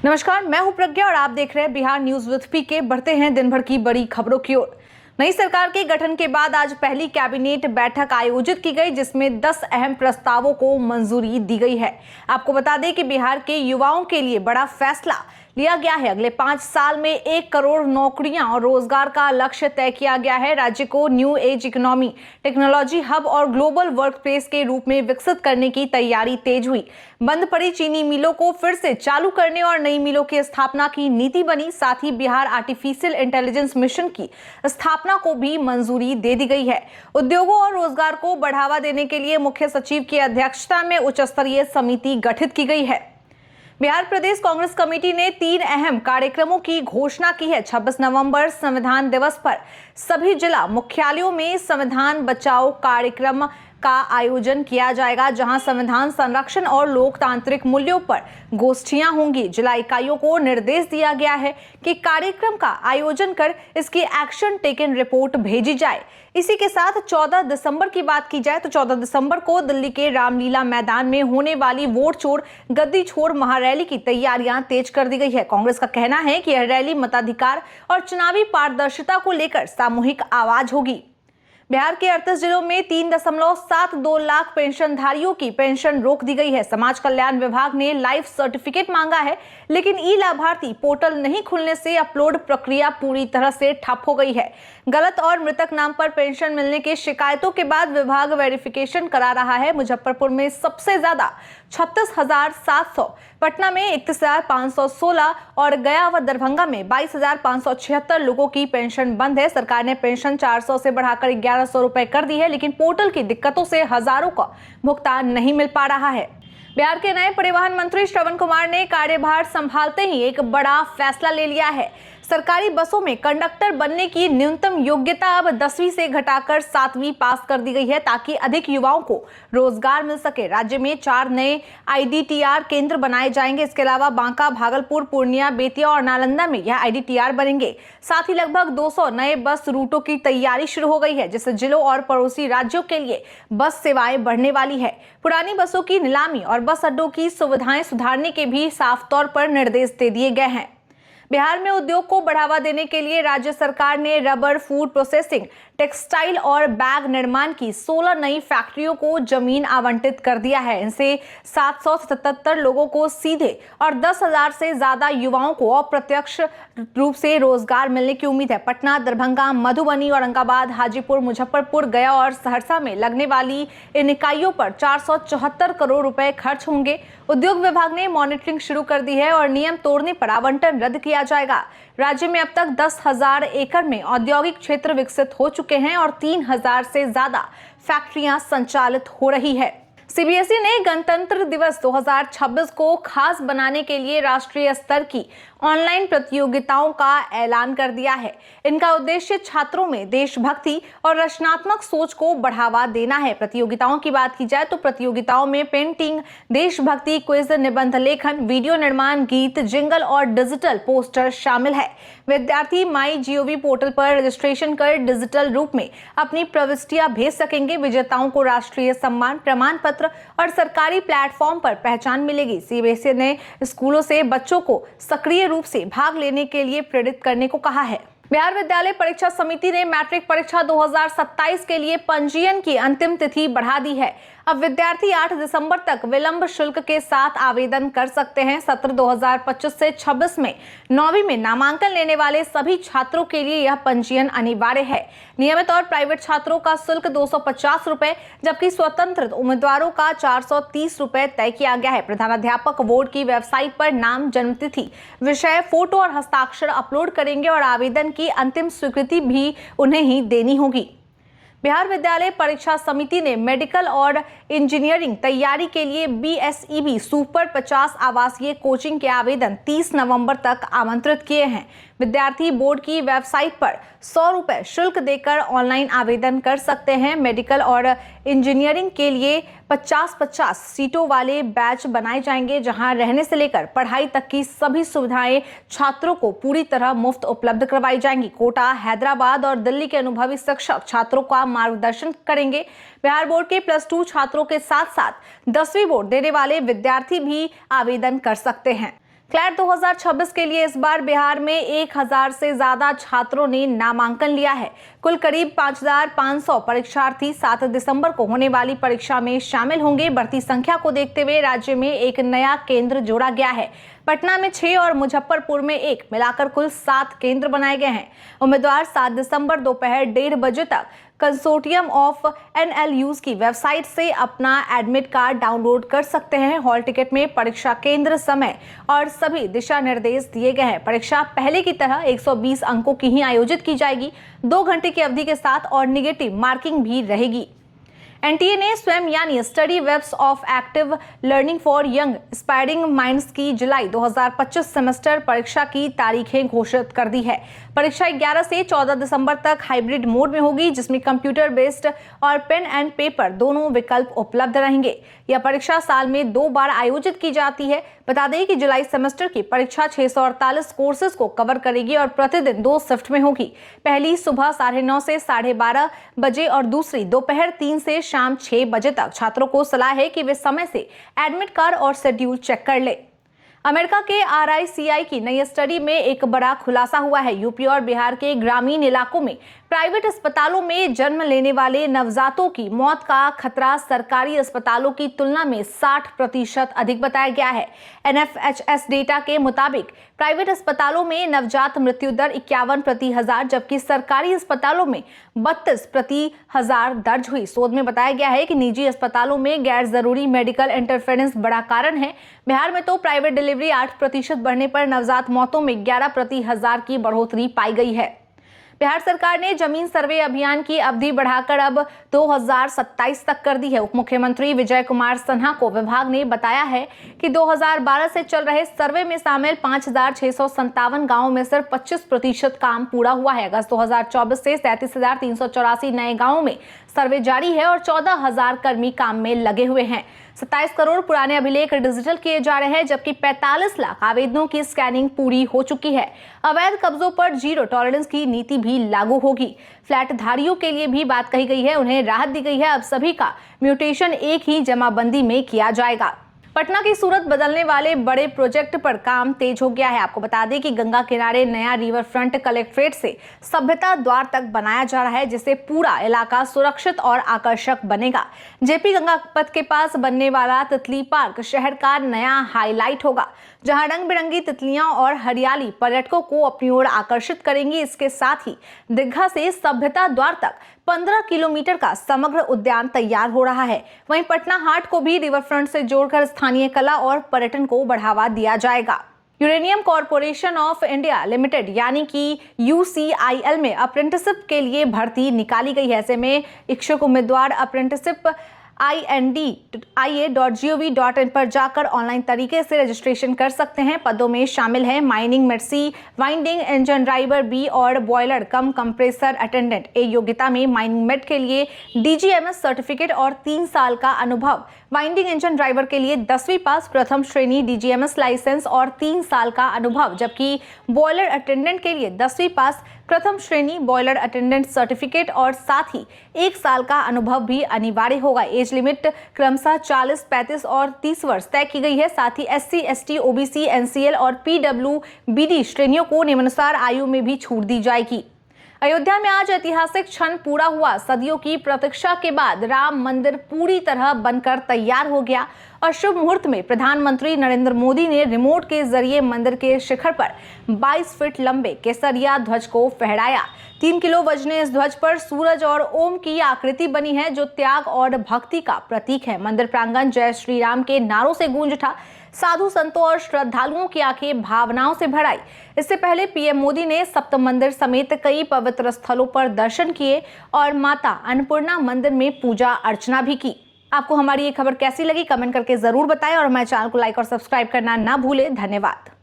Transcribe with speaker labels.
Speaker 1: नमस्कार, मैं हूं प्रज्ञा और आप देख रहे हैं बिहार न्यूज विद पीके। बढ़ते हैं दिन भर की बड़ी खबरों की ओर। नई सरकार के गठन के बाद आज पहली कैबिनेट बैठक आयोजित की गई, जिसमें 10 अहम प्रस्तावों को मंजूरी दी गई है। आपको बता दें कि बिहार के युवाओं के लिए बड़ा फैसला लिया गया है। अगले 5 साल में 1 करोड़ नौकरियां और रोजगार का लक्ष्य तय किया गया है। राज्य को new age economy, technology hub और ग्लोबल वर्क प्लेस के रूप में विकसित करने की तैयारी तेज हुई। बंद पड़ी चीनी मिलों को फिर से चालू करने और नई मिलों की स्थापना की नीति बनी। साथ ही बिहार आर्टिफिशियल इंटेलिजेंस मिशन की स्थापना को भी मंजूरी दे दी गई है। उद्योगों और रोजगार को बढ़ावा देने के लिए मुख्य सचिव की अध्यक्षता में उच्च स्तरीय समिति गठित की गई है। बिहार प्रदेश कांग्रेस कमेटी ने 3 अहम कार्यक्रमों की घोषणा की है। 26 नवंबर संविधान दिवस पर सभी जिला मुख्यालयों में संविधान बचाओ कार्यक्रम का आयोजन किया जाएगा, जहां संविधान संरक्षण और लोकतांत्रिक मूल्यों पर गोष्ठियां होंगी। जिला इकाइयों को निर्देश दिया गया है कि कार्यक्रम का आयोजन कर इसकी एक्शन टेकन रिपोर्ट भेजी जाए। इसी के साथ 14 दिसंबर की बात की जाए तो 14 दिसंबर को दिल्ली के रामलीला मैदान में होने वाली वोट चोर गद्दी छोड़ महारैली की तैयारियां तेज कर दी गई है। कांग्रेस का कहना है कि यह रैली मताधिकार और चुनावी पारदर्शिता को लेकर सामूहिक आवाज होगी। बिहार के 38 जिलों में 3.72 लाख पेंशनधारियों की पेंशन रोक दी गई है। समाज कल्याण विभाग ने लाइफ सर्टिफिकेट मांगा है, लेकिन ई लाभार्थी पोर्टल नहीं खुलने से अपलोड प्रक्रिया पूरी तरह से ठप हो गई है। गलत और मृतक नाम पर पेंशन मिलने की शिकायतों के बाद विभाग वेरिफिकेशन करा रहा है। मुजफ्फरपुर में सबसे ज्यादा 36,700, पटना में 31,516 और गया व दरभंगा में 22,576 लोगों की पेंशन बंद है। सरकार ने पेंशन 400 से बढ़ाकर 1100 रुपए कर दी है, लेकिन पोर्टल की दिक्कतों से हजारों का भुगतान नहीं मिल पा रहा है। बिहार के नए परिवहन मंत्री श्रवण कुमार ने कार्यभार संभालते ही एक बड़ा फैसला ले लिया है। सरकारी बसों में कंडक्टर बनने की न्यूनतम योग्यता अब 10वीं से घटाकर 7वीं पास कर दी गई है, ताकि अधिक युवाओं को रोजगार मिल सके। राज्य में 4 नए IDTR केंद्र बनाए जाएंगे। इसके अलावा बांका, भागलपुर, पूर्णिया, बेतिया और नालंदा में यह IDTR बनेंगे। साथ ही लगभग 200 नए बस रूटों की तैयारी शुरू हो गई है, जिससे जिलों और पड़ोसी राज्यों के लिए बस सेवाएं बढ़ने वाली है। पुरानी बसों की नीलामी और बस अड्डों की सुविधाएं सुधारने के भी साफ तौर पर निर्देश दे दिए गए हैं। बिहार में उद्योग को बढ़ावा देने के लिए राज्य सरकार ने रबर, फूड प्रोसेसिंग, टेक्सटाइल और बैग निर्माण की 16 नई फैक्ट्रियों को जमीन आवंटित कर दिया है। इनसे 777 लोगों को सीधे और 10,000 से ज्यादा युवाओं को अप्रत्यक्ष रूप से रोजगार मिलने की उम्मीद है। पटना, दरभंगा, मधुबनी, औरंगाबाद, हाजीपुर, मुजफ्फरपुर, गया और सहरसा में लगने वाली इन इकाइयों पर 474 करोड़ रुपए खर्च होंगे। उद्योग विभाग ने मॉनिटरिंग शुरू कर दी है और नियम तोड़ने पर आवंटन रद्द किया जाएगा। राज्य में अब तक 10,000 एकड़ में औद्योगिक क्षेत्र विकसित हो चुके हैं और 3,000 से ज्यादा फैक्ट्रियां संचालित हो रही है। CBSE ने गणतंत्र दिवस 2026 को खास बनाने के लिए राष्ट्रीय स्तर की ऑनलाइन प्रतियोगिताओं का ऐलान कर दिया है। इनका उद्देश्य छात्रों में देशभक्ति और रचनात्मक सोच को बढ़ावा देना है। प्रतियोगिताओं की बात की जाए तो प्रतियोगिताओं में पेंटिंग, देशभक्ति क्विज, निबंध लेखन, वीडियो निर्माण, गीत, जिंगल और डिजिटल पोस्टर शामिल है। विद्यार्थी MyGov पोर्टल पर रजिस्ट्रेशन कर डिजिटल रूप में अपनी प्रविष्टियां भेज सकेंगे। विजेताओं को राष्ट्रीय सम्मान प्रमाण पत्र और सरकारी प्लेटफॉर्म पर पहचान मिलेगी। CBSE ने स्कूलों से बच्चों को सक्रिय रूप से भाग लेने के लिए प्रेरित करने को कहा है। बिहार विद्यालय परीक्षा समिति ने मैट्रिक परीक्षा 2027 के लिए पंजीयन की अंतिम तिथि बढ़ा दी है। अब विद्यार्थी 8 दिसंबर तक विलंब शुल्क के साथ आवेदन कर सकते हैं। सत्र 2025 से 26 में 9वीं में नामांकन लेने वाले सभी छात्रों के लिए यह पंजीयन अनिवार्य है। नियमित और प्राइवेट छात्रों का शुल्क 250 रुपए, जबकि स्वतंत्र उम्मीदवारों का 430 रुपए तय किया गया है। प्रधानाध्यापक बोर्ड की वेबसाइट पर नाम, जन्मतिथि, विषय, फोटो और हस्ताक्षर अपलोड करेंगे और आवेदन की अंतिम स्वीकृति भी उन्हें ही देनी होगी। बिहार विद्यालय परीक्षा समिति ने मेडिकल और इंजीनियरिंग तैयारी के लिए BSEB सुपर 50 आवासीय कोचिंग के आवेदन 30 नवंबर तक आमंत्रित किए हैं। विद्यार्थी बोर्ड की वेबसाइट पर 100 रुपए शुल्क देकर ऑनलाइन आवेदन कर सकते हैं। मेडिकल और इंजीनियरिंग के लिए 50-50 सीटों वाले बैच बनाए जाएंगे, जहां रहने से लेकर पढ़ाई तक की सभी सुविधाएं छात्रों को पूरी तरह मुफ्त उपलब्ध करवाई जाएंगी। कोटा, हैदराबाद और दिल्ली के अनुभवी शिक्षक छात्रों का मार्गदर्शन करेंगे। बिहार बोर्ड के +2 छात्रों के साथ साथ 10वीं बोर्ड देने वाले विद्यार्थी भी आवेदन कर सकते हैं। क्लैट 2026 के लिए इस बार बिहार में 1000 से ज्यादा छात्रों ने नामांकन लिया है। कुल करीब 5500 परीक्षार्थी 7 दिसंबर को होने वाली परीक्षा में शामिल होंगे। बढ़ती संख्या को देखते हुए राज्य में एक नया केंद्र जोड़ा गया है। पटना में 6 और मुजफ्फरपुर में 1 मिलाकर कुल 7 केंद्र बनाए गए हैं। उम्मीदवार 7 दिसंबर दोपहर 1:30 बजे तक कंसोर्टियम ऑफ NLUs की वेबसाइट से अपना एडमिट कार्ड डाउनलोड कर सकते हैं। हॉल टिकट में परीक्षा केंद्र, समय और सभी दिशा निर्देश दिए गए हैं। परीक्षा पहले की तरह 120 अंकों की ही आयोजित की जाएगी, 2 घंटे की अवधि के साथ, और निगेटिव मार्किंग भी रहेगी। NTA ने स्वयं यानी study webs of active learning for young aspiring minds की जुलाई 2025 सेमेस्टर परीक्षा की तारीखें घोषित कर दी है। परीक्षा 11 से 14 दिसंबर तक हाइब्रिड मोड में होगी, जिसमें कंप्यूटर बेस्ड और पेन एंड पेपर दोनों विकल्प उपलब्ध रहेंगे। यह परीक्षा साल में 2 बार आयोजित की जाती है। बता दें कि जुलाई सेमेस्टर की परीक्षा 648 कोर्सेज को कवर करेगी और प्रतिदिन 2 शिफ्ट में होगी। पहली सुबह 9:30 से 12:30 बजे और दूसरी दोपहर 3 से शाम 6 बजे तक। छात्रों को सलाह है कि वे समय से एडमिट कार्ड और शेड्यूल चेक कर ले। अमेरिका के RICI की नई स्टडी में एक बड़ा खुलासा हुआ है। यूपी और बिहार के ग्रामीण इलाकों में प्राइवेट अस्पतालों में जन्म लेने वाले नवजातों की मौत का खतरा सरकारी अस्पतालों की तुलना में 60% अधिक बताया गया है। NFHS डेटा के मुताबिक प्राइवेट अस्पतालों में नवजात मृत्यु दर 51 प्रति हजार, जबकि सरकारी अस्पतालों में 32 प्रति हजार दर्ज हुई। शोध में बताया गया है कि निजी अस्पतालों में गैर जरूरी मेडिकल इंटरफेरेंस बड़ा कारण है। बिहार में तो प्राइवेट डिलीवरी 8% बढ़ने पर नवजात मौतों में 11 प्रति हजार की बढ़ोतरी पाई गई है। बिहार सरकार ने जमीन सर्वे अभियान की अवधि बढ़ाकर अब 2027 तक कर दी है। उप मुख्यमंत्री विजय कुमार सिन्हा को विभाग ने बताया है कि 2012 से चल रहे सर्वे में शामिल 5657 गांवों में सिर्फ 25% काम पूरा हुआ है। अगस्त 2024 से 37,384 नए गांवों में सर्वे जारी है और 14,000 कर्मी काम में लगे हुए हैं। 27 करोड़ पुराने अभिलेख डिजिटल किए जा रहे हैं, जबकि 45 लाख आवेदनों की स्कैनिंग पूरी हो चुकी है। अवैध कब्जों पर 0 टॉलरेंस की नीति भी लागू होगी। फ्लैट धारियों के लिए भी बात कही गई है, उन्हें राहत दी गई है। अब सभी का म्यूटेशन एक ही जमाबंदी में किया जाएगा। पटना की सूरत बदलने वाले बड़े प्रोजेक्ट पर काम तेज हो गया है। आपको बता दें कि गंगा किनारे नया रिवर फ्रंट कलेक्ट्रेट से सभ्यता द्वार तक बनाया जा रहा है, जिससे पूरा इलाका सुरक्षित और आकर्षक बनेगा। JP गंगा पथ के पास बनने वाला तितली पार्क शहर का नया हाईलाइट होगा, जहां रंग बिरंगी तितलियां और हरियाली पर्यटकों को अपनी ओर आकर्षित करेंगी। इसके साथ ही दीघा से सभ्यता द्वार तक 15 किलोमीटर का समग्र उद्यान तैयार हो रहा है। वहीं पटना हाट को भी रिवर फ्रंट से जोड़कर स्थानीय कला और पर्यटन को बढ़ावा दिया जाएगा। Uranium corporation of India limited यानी कि UCIL में अप्रेंटिसशिप के लिए भर्ती निकाली गई है। ऐसे में इच्छुक उम्मीदवार अप्रेंटिसशिप india.gov.in पर जाकर ऑनलाइन तरीके से रजिस्ट्रेशन कर सकते हैं। पदों में शामिल हैं माइनिंग मेट्सी, वाइंडिंग इंजन ड्राइवर B और boiler cum compressor attendant A। योग्यता में माइनिंग मेट के लिए DGMS सर्टिफिकेट और 3 साल का अनुभव, वाइंडिंग इंजन ड्राइवर के लिए 10वीं पास, प्रथम श्रेणी DGMS लाइसेंस और 3 साल का अनुभव, जबकि बॉयलर अटेंडेंट के लिए 10वीं पास, प्रथम श्रेणी बॉयलर अटेंडेंट सर्टिफिकेट और साथ ही 1 साल का अनुभव भी अनिवार्य होगा। एज लिमिट क्रमशः 40, 35 और 30 वर्ष तय की गई है। साथ ही SC, ST, OBC, NCL और PWBD श्रेणियों को निम्नानुसार आयु में भी छूट दी जाएगी। अयोध्या में आज ऐतिहासिक क्षण पूरा हुआ। सदियों की प्रतीक्षा के बाद राम मंदिर पूरी तरह बनकर तैयार हो गया और शुभ मुहूर्त में प्रधानमंत्री नरेंद्र मोदी ने रिमोट के जरिए मंदिर के शिखर पर 22 फीट लंबे केसरिया ध्वज को फहराया। 3 किलो वजने इस ध्वज पर सूरज और ओम की आकृति बनी है, जो त्याग और भक्ति का प्रतीक है। मंदिर प्रांगण जय श्री राम के नारों से गूंज उठा। साधु संतों और श्रद्धालुओं की आंखें भावनाओं से भर आई। इससे पहले PM मोदी ने सप्त मंदिर समेत कई पवित्र स्थलों पर दर्शन किए और माता अन्नपूर्णा मंदिर में पूजा अर्चना भी की। आपको हमारी ये खबर कैसी लगी कमेंट करके जरूर बताएं और हमारे चैनल को लाइक और सब्सक्राइब करना ना भूलें। धन्यवाद।